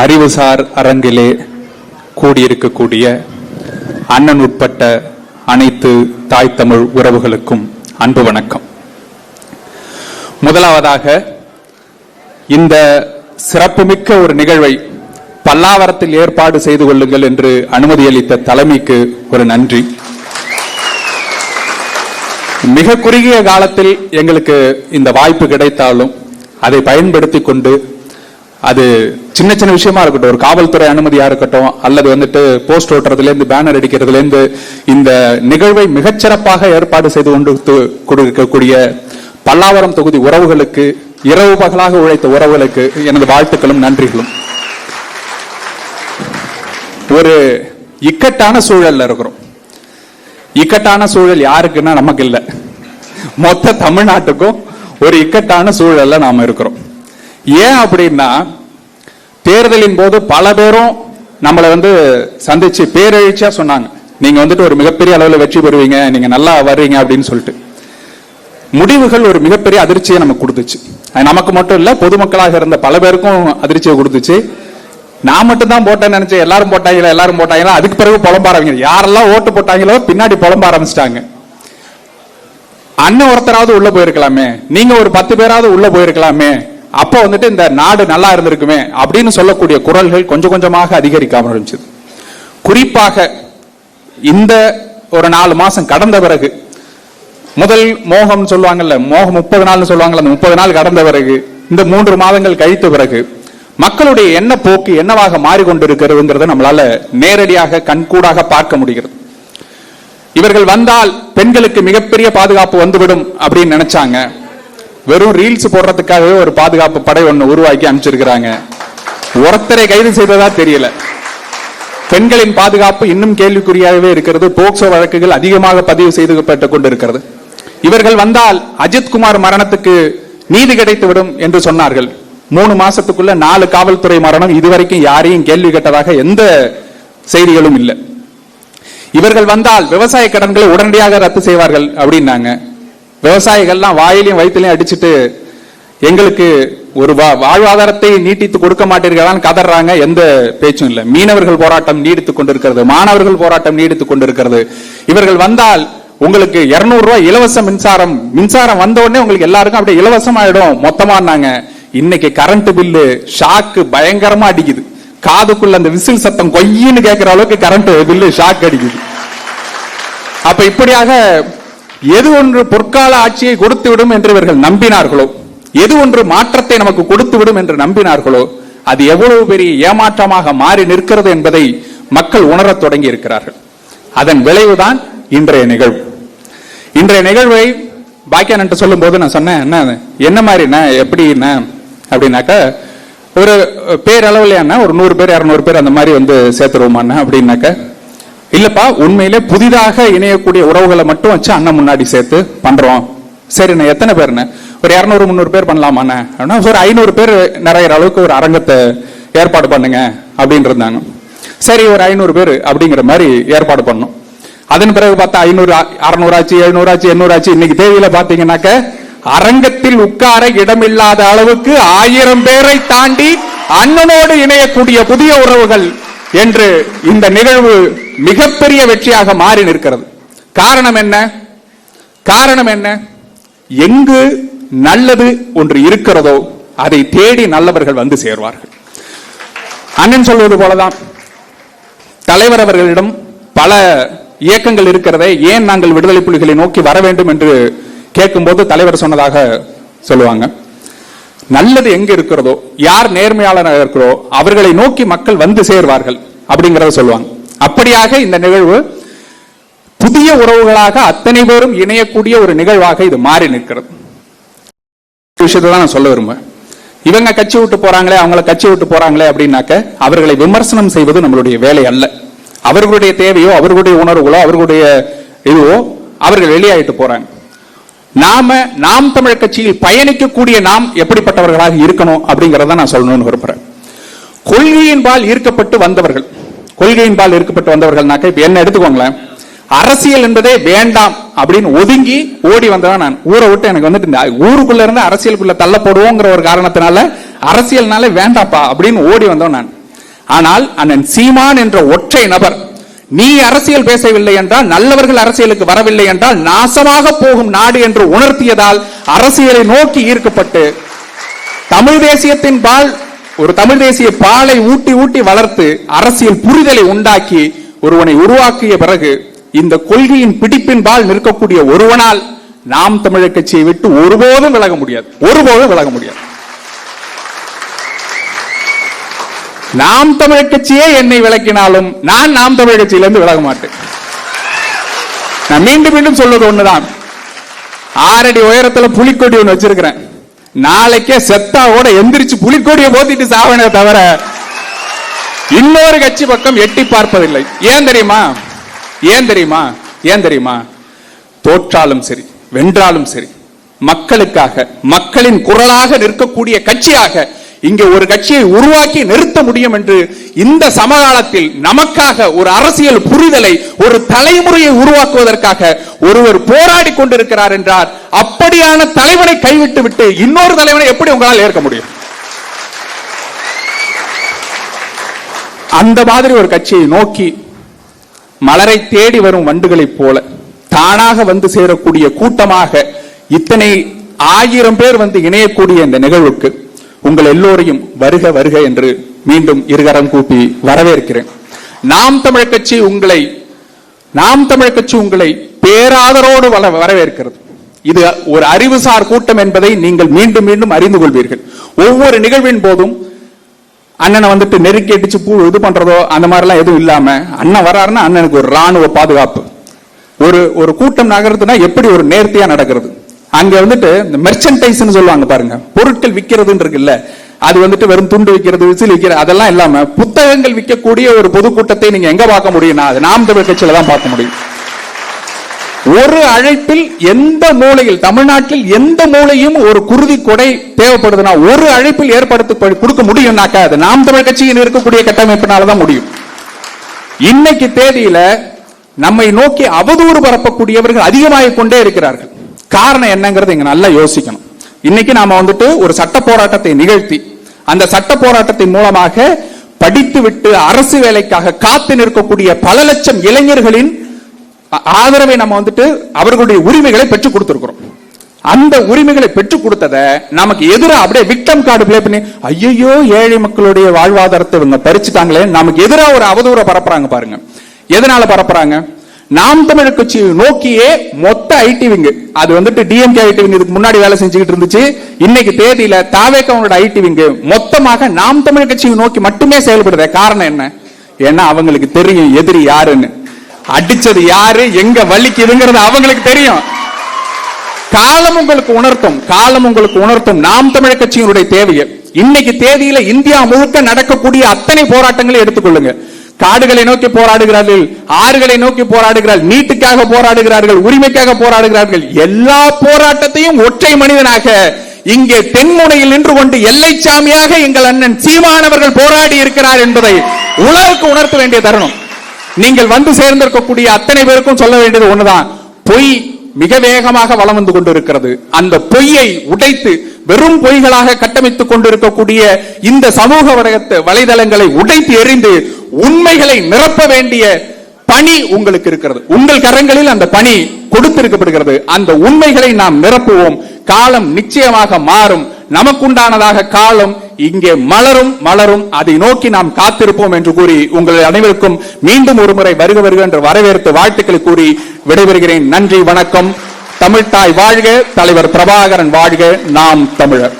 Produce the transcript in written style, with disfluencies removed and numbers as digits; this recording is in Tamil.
அறிவுசார் அரங்கிலே கூடியிருக்கக்கூடிய அண்ணன் உட்பட்ட அனைத்து தாய் தமிழ் உறவுகளுக்கும் அன்பு வணக்கம். முதலாவதாக இந்த சிறப்புமிக்க ஒரு நிகழ்வை பல்லாவரத்தில் ஏற்பாடு செய்து கொள்ளுங்கள் என்று அனுமதியளித்த தலைமைக்கு ஒரு நன்றி. மிக குறுகிய காலத்தில் எங்களுக்கு இந்த வாய்ப்பு கிடைத்தாலும் அதை பயன்படுத்தி கொண்டு, அது சின்ன சின்ன விஷயமா இருக்கட்டும், ஒரு காவல்துறை அனுமதியா இருக்கட்டும், அல்லது போஸ்ட் ஓட்டுறதுல இருந்து பேனர் அடிக்கிறதுல இருந்து, இந்த நிகழ்வை மிகச்சிறப்பாக ஏற்பாடு செய்து கொண்டு கொடுக்கக்கூடிய பல்லாவரம் தொகுதி உறவுகளுக்கு, இரவு பகலாக உழைத்த உறவுகளுக்கு எனது வாழ்த்துக்களும் நன்றிகளும். ஒரு இக்கட்டான சூழல்ல இருக்கிறோம். இக்கட்டான சூழல் யாருக்குன்னா நமக்கு இல்ல, மொத்த தமிழ்நாட்டுக்கும் ஒரு இக்கட்டான சூழல்ல நாம இருக்கிறோம். ஏன் அப்படின்னா, தேர்தலின் போது பல பேரும் நம்மளை சந்திச்சு பேரெழுச்சியா சொன்னாங்க, நீங்க ஒரு மிகப்பெரிய அளவில் வெற்றி பெறுவீங்க, நீங்க நல்லா வர்றீங்க அப்படின்னு சொல்லிட்டு. முடிவுகள் ஒரு மிகப்பெரிய அதிர்ச்சியை நமக்கு கொடுத்துச்சு. நமக்கு மட்டும் இல்ல, பொதுமக்களாக இருந்த பல பேருக்கும் அதிர்ச்சியை கொடுத்துச்சு. நான் மட்டும் தான் போட்டேன்னு நினைச்சேன், எல்லாரும் போட்டாங்களா, அதுக்கு பிறகு புலம்ப ஆரம்பிங்க. யாரெல்லாம் ஓட்டு போட்டாங்களோ பின்னாடி புலம்ப ஆரம்பிச்சிட்டாங்க. அண்ணன் ஒருத்தராவது உள்ள போயிருக்கலாமே, நீங்க ஒரு 10 பேராவது உள்ள போயிருக்கலாமே, அப்போ இந்த நாடு நல்லா இருந்திருக்குமே அப்படின்னு சொல்லக்கூடிய குரல்கள் கொஞ்சம் கொஞ்சமாக அதிகரிக்க ஆரம்பிச்சது. குறிப்பாக இந்த ஒரு 4 மாசம் கடந்த பிறகு, முதல் மோகம் சொல்லுவாங்கல்ல, மோகம் 30 நாள்னு சொல்லுவாங்கல்ல, அந்த 30 நாள் கடந்த பிறகு, இந்த 3 மாதங்கள் கழித்த பிறகு மக்களுடைய எண்ண போக்கு என்னவாக மாறிக்கொண்டிருக்கிறதுங்கிறத நம்மளால நேரடியாக கண்கூடாக பார்க்க முடிகிறது. இவர்கள் வந்தால் பெண்களுக்கு மிகப்பெரிய பாதுகாப்பு வந்துவிடும் அப்படின்னு நினைச்சாங்க. வெறும் ரீல்ஸ் போடுறதுக்காகவே ஒரு பாதுகாப்பு படை ஒன்று உருவாக்கி அனுப்பிச்சிருக்கிறாங்க. ஒருத்தரை கைது செய்ததா தெரியல. பெண்களின் பாதுகாப்பு இன்னும் கேள்விக்குறியாகவே இருக்கிறது. போக்சோ வழக்குகள் அதிகமாக பதிவு செய்யப்பட்டுக் கொண்டிருக்கிறது. இவர்கள் வந்தால் அஜித்குமார் மரணத்துக்கு நீதி கிடைத்துவிடும் என்று சொன்னார்கள். 3 மாசத்துக்குள்ள 4 காவல்துறை மரணம். இதுவரைக்கும் யாரையும் கேள்வி கேட்டதாக எந்த செய்திகளும் இல்லை. இவர்கள் வந்தால் விவசாய கடன்களை உடனடியாக ரத்து செய்வார்கள் அப்படின்னாங்க. விவசாயிகள்லாம் வாயிலையும் வயிற்றிலையும் அடிச்சுட்டு எங்களுக்கு ஒரு வாழ்வாதாரத்தை நீட்டித்து கொடுக்க மாட்டீர்களான்னு கதறாங்க. எந்த பேச்சும் இல்லை. மீனவர்கள் போராட்டம் நீடித்துக் கொண்டிருக்கிறது, மாணவர்கள் போராட்டம் நீடித்துக் கொண்டிருக்கிறது. இவர்கள் வந்தால் உங்களுக்கு 200 ரூபாய் இலவச மின்சாரம் வந்த உடனே உங்களுக்கு எல்லாருக்கும் அப்படியே இலவசமாயிடும் மொத்தமானாங்க. இன்னைக்கு கரண்ட் பில்லு ஷாக்கு பயங்கரமா அடிக்குது. காதுக்குள்ள அந்த விசில் சத்தம் கொய்யின்னு கேட்கிற அளவுக்கு கரண்ட் பில்லு ஷாக் அடிக்குது. அப்ப இப்படியாக எது ஒன்று பொற்கால ஆட்சியை கொடுத்து விடும் என்று இவர்கள் நம்பினார்களோ, எது ஒன்று மாற்றத்தை நமக்கு கொடுத்து விடும் என்று நம்பினார்களோ, அது எவ்வளவு பெரிய ஏமாற்றமாக மாறி நிற்கிறது என்பதை மக்கள் உணரத் தொடங்கி இருக்கிறார்கள். அதன் விளைவுதான் இன்றைய நிகழ்வு. இன்றைய நிகழ்வை பாக்கியன் சொல்லும் போது நான் சொன்னேன், என்ன மாதிரி எப்படி அப்படின்னாக்க, ஒரு பேரளவுல ஒரு 100 பேர் 200 பேர் அந்த மாதிரி சேர்த்துருவோமா அப்படின்னாக்க, இல்லப்பா உண்மையிலே புதிதாக இணையக்கூடிய உறவுகளை மட்டும் வச்சு அண்ணன் முன்னாடி சேர்த்து பண்றோம். சரிண்ணா, எத்தனை பேருன்னு? ஒரு 200-300 பேர் பண்ணலாமாண்ணே அப்படின்னா, ஒரு 500 பேர் நிறைய அளவுக்கு ஒரு அரங்கத்தை ஏற்பாடு பண்ணுங்க அப்படின்னு இருந்தாங்க. சரி, ஒரு 500 பேர் அப்படிங்கிற மாதிரி ஏற்பாடு பண்ணோம். அதன் பிறகு பார்த்தா 500, 600 ஆச்சு, 700 ஆச்சு, 800 ஆச்சு. இன்னைக்கு தேதியில பாத்தீங்கன்னாக்க அரங்கத்தில் உட்கார இடமில்லாத அளவுக்கு 1000 பேரை தாண்டி அண்ணனோடு இணையக்கூடிய புதிய உறவுகள் என்று இந்த நிகழ்வு மிகப்பெரிய வெற்றியாக மாறி நிற்கிறது. காரணம் என்ன? காரணம் என்ன? எங்கு நல்லது ஒன்று இருக்கிறதோ அதை தேடி நல்லவர்கள் வந்து சேர்வார்கள். அண்ணன் சொல்வது போலதான் தலைவர் அவர்களிடம் பல இயக்கங்கள் இருக்கிறதே, ஏன் நாங்கள் விடுதலை புலிகளை நோக்கி வர வேண்டும் என்று கேட்கும்போது தலைவர் சொன்னதாக சொல்லுவாங்க, நல்லது எங்க இருக்கிறதோ, யார் நேர்மையாளராக இருக்கிறோ அவர்களை நோக்கி மக்கள் வந்து சேர்வார்கள் அப்படிங்கறத சொல்லுவாங்க. அப்படியாக இந்த நிகழ்வு புதிய உறவுகளாக அத்தனை பேரும் இணையக்கூடிய ஒரு நிகழ்வாக இது மாறி நிற்கிறது. விஷயத்தை தான் நான் சொல்ல விரும்புவேன். இவங்க கட்சி விட்டு போறாங்களே, அவங்கள கட்சி விட்டு போறாங்களே அப்படின்னாக்க அவர்களை விமர்சனம் செய்வது நம்மளுடைய வேலை அல்ல. அவர்களுடைய தேவையோ, அவர்களுடைய உணர்வுகளோ, அவர்களுடைய இதுவோ அவர்கள் வெளியாயிட்டு போறாங்க. நாம் தமிழர் கட்சியில் பயணிக்கக்கூடிய நாம் எப்படிப்பட்டவர்களாக இருக்கணும் அப்படிங்கறத நான் சொல்லணும்னு விரும்புறேன். கொள்கையின்பால் ஈர்க்கப்பட்டு வந்தவர்கள், கொள்கையின்பால் ஈர்க்கப்பட்டு வந்தவர்கள்னாக்க, இப்ப என்ன எடுத்துக்கோங்களேன், அரசியல் என்பதே வேண்டாம் அப்படின்னு ஒதுங்கி ஓடி வந்தவன் நான். ஊரை விட்டு எனக்கு ஊருக்குள்ள இருந்து அரசியலுக்குள்ள தள்ள போடுவோங்கிற ஒரு காரணத்தினால அரசியல்னால வேண்டாப்பா அப்படின்னு ஓடி வந்தவன் நான். ஆனால் அண்ணன் சீமான் என்ற ஒற்றை நபர், நீ அரசியல் பேசவில்லை என்றால், நல்லவர்கள் அரசியலுக்கு வரவில்லை என்றால் நாசமாக போகும் நாடு என்று உணர்த்தியதால் அரசியலை நோக்கி ஈர்க்கப்பட்டு தமிழ் தேசியத்தின் பால், ஒரு தமிழ் தேசிய பாலை ஊட்டி ஊட்டி வளர்த்து அரசியல் புரிதலை உண்டாக்கி ஒருவனை உருவாக்கிய பிறகு இந்த கொள்கையின் பிடிப்பின் பால் நிற்கக்கூடிய ஒருவனால் நாம் தமிழர் கட்சியை விட்டு ஒருபோதும் விலக முடியாது, ஒருபோதும் விலக முடியாது. நாம் தமிழர் கட்சியே என்னை விலக்கினாலும் நான் நாம் தமிழர் கட்சியிலிருந்து விலக மாட்டேன். நான் மீண்டும் மீண்டும் சொல்வது ஒண்ணுதான், 6 அடி உயரத்துல புலிக்கொடி ஒண்ணு வச்சிருக்கிறேன். நாளைக்கே செத்தா கூட எந்திரிச்சு புலிக்கொடியை போத்திட்டு சாவனே தவிர இன்னொரு கட்சி பக்கம் எட்டி பார்ப்பதில்லை. ஏன் தெரியுமா? ஏன் தெரியுமா? ஏன் தெரியுமா? தோற்றாலும் சரி வென்றாலும் சரி மக்களுக்காக, மக்களின் குரலாக நிற்கக்கூடிய கட்சியாக இங்கே ஒரு கட்சியை உருவாக்கி நிறுத்த முடியும் என்று இந்த சமகாலத்தில் நமக்காக ஒரு அரசியல் புரிதலை, ஒரு தலைமுறையை உருவாக்குவதற்காக ஒருவர் போராடி கொண்டிருக்கிறார் என்றார். அப்படியான தலைவனை கைவிட்டு விட்டு இன்னொரு தலைவனை எப்படி உங்களால் ஏற்க முடியும்? அந்த மாதிரி ஒரு கட்சியை நோக்கி மலரை தேடி வரும் வண்டுகளைப் போல தானாக வந்து சேரக்கூடிய கூட்டமாக இத்தனை 1000 பேர் வந்து இணையக்கூடிய இந்த நிகழ்வுக்கு உங்கள் எல்லோரையும் வருக வருக என்று மீண்டும் இருகரம் கூப்பி வரவேற்கிறேன். நாம் தமிழர் கட்சி உங்களை பேராதரோடு வரவேற்கிறது. இது ஒரு அறிவுசார் கூட்டம் என்பதை நீங்கள் மீண்டும் மீண்டும் அறிந்து கொள்வீர்கள். ஒவ்வொரு நிகழ்வின் போதும் அண்ணனை வந்துட்டு நெருக்கி அடிச்சு இது பண்றதோ அந்த மாதிரி எல்லாம் எதுவும் இல்லாம, அண்ணன் வராருன்னா அண்ணனுக்கு ஒரு ராணுவ பாதுகாப்பு. ஒரு கூட்டம் நகர்றதுன்னா எப்படி ஒரு நேர்த்தியா நடக்கிறது. அங்க வந்துட்டு இந்த மெர்ச்சன்டைஸ் சொல்லுவாங்க பாருங்க, பொருட்கள் விற்கிறதுன்னு இருக்குல்ல, அது வந்துட்டு வெறும் துண்டு விற்கிறது, விசில் விற்கிறது அதெல்லாம் இல்லாம புத்தகங்கள் விற்கக்கூடிய ஒரு பொதுக்கூட்டத்தை நீங்க எங்க பார்க்க முடியும்னா அது நாம் தமிழர் கட்சியில தான் பார்க்க முடியும். ஒரு அழைப்பில் எந்த மூலையில், தமிழ்நாட்டில் எந்த மூலையும் ஒரு குருதி கொடை தேவைப்படுதுன்னா ஒரு அழைப்பில் ஏற்படுத்தி கொடுக்க முடியும்னாக்கா அது நாம் தமிழர் கட்சியில் இருக்கக்கூடிய கட்டமைப்பினாலதான் முடியும். இன்னைக்கு தேதியில நம்மை நோக்கி அவதூறு பரப்பக்கூடியவர்கள் அதிகமாகிக் கொண்டே இருக்கிறார்கள். காரணம் என்னங்கிறது இங்க நல்லா யோசிக்கணும். இன்னைக்கு நாம வந்துட்டு ஒரு சட்ட போராட்டத்தை நிகழ்த்தி அந்த சட்ட போராட்டத்தின் மூலமாக படித்து விட்டு அரசு வேலைக்காக காத்து நிற்கக்கூடிய பல லட்சம் இளைஞர்களின் ஆதரவை நம்ம வந்துட்டு அவர்களுடைய உரிமைகளை பெற்றுக் கொடுத்திருக்கிறோம். அந்த உரிமைகளை பெற்றுக் கொடுத்ததை நமக்கு எதிராக அப்படியே விக்டம் கார்டு பிளே பண்ணி ஐயோ ஏழை மக்களுடைய வாழ்வாதாரத்தை இவங்க பறிச்சுட்டாங்களே நமக்கு எதிராக ஒரு அவதூற பரப்புறாங்க பாருங்க. எதனால பரப்புறாங்க? நாம் தமிழர் கட்சியை நோக்கியே மொத்த ஐடி விங்கு, அது வந்துட்டு டிஎம்கே ஐடி விங்கு இதுக்கு முன்னாடி வேலை செஞ்சுக்கிட்டு இருந்துச்சு. இன்னைக்கு தேதியில தாவேக்காவோட ஐடி விங்கு மொத்தமாக நாம் தமிழர் கட்சியை நோக்கி மட்டுமே செயல்படுற காரணம் என்ன? ஏன்னா அவங்களுக்கு தெரியும் எதிரி யாருன்னு, அடிச்சது யாரு, எங்க வலிக்குதுங்கிறது அவங்களுக்கு தெரியும். காலம் உங்களுக்கு உணர்த்தும் நாம் தமிழர் கட்சியினுடைய தேவையை. இன்னைக்கு தேதியில இந்தியா முழுக்க நடக்கக்கூடிய அத்தனை போராட்டங்களை எடுத்துக்கொள்ளுங்க. காடுகளை நோக்கி போராடுகிறார்கள், ஆறுகளை நோக்கி போராடுகிறார்கள், நீட்டுக்காக போராடுகிறார்கள், உரிமைக்காக போராடுகிறார்கள். எல்லா போராட்டத்தையும் ஒற்றை மனிதனாக இங்கே தென்முனையில் நின்று கொண்டு எல்லை சாமியாக எங்கள் அண்ணன் சீமானவர்கள் போராடி இருக்கிறார் என்பதை உலகுக்கு உணர்த்த வேண்டிய தருணம். நீங்கள் வந்து சேர்ந்திருக்கக்கூடிய அத்தனை பேருக்கும் சொல்ல வேண்டியது ஒண்ணுதான், பொய் மிக வேகமாக வலம் வந்து கொண்டிருக்கிறது. அந்த பொய்யை உடைத்து வெறும் பொய்களாக கட்டமைத்துக் கொண்டிருக்கக்கூடிய இந்த சமூக வலைதளங்களை உடைத்து எறிந்து உண்மைகளை நிரப்ப வேண்டிய பணி உங்களுக்கு இருக்கிறது. உங்கள் கரங்களில் அந்த பணி கொடுத்திருக்கப்படுகிறது. அந்த உண்மைகளை நாம் நிரப்புவோம். காலம் நிச்சயமாக மாறும். நமக்குண்டானதாக காலம் இங்கே மலரும். அதை நோக்கி நாம் காத்திருப்போம் என்று கூறி உங்கள் அனைவருக்கும் மீண்டும் ஒரு முறை வருக வருக என்று வரவேற்று வாழ்த்துக்களை கூறி விடைபெறுகிறேன். நன்றி, வணக்கம். தமிழ்த்தாய் வாழ்க, தலைவர் பிரபாகரன் வாழ்க, நாம் தமிழர்.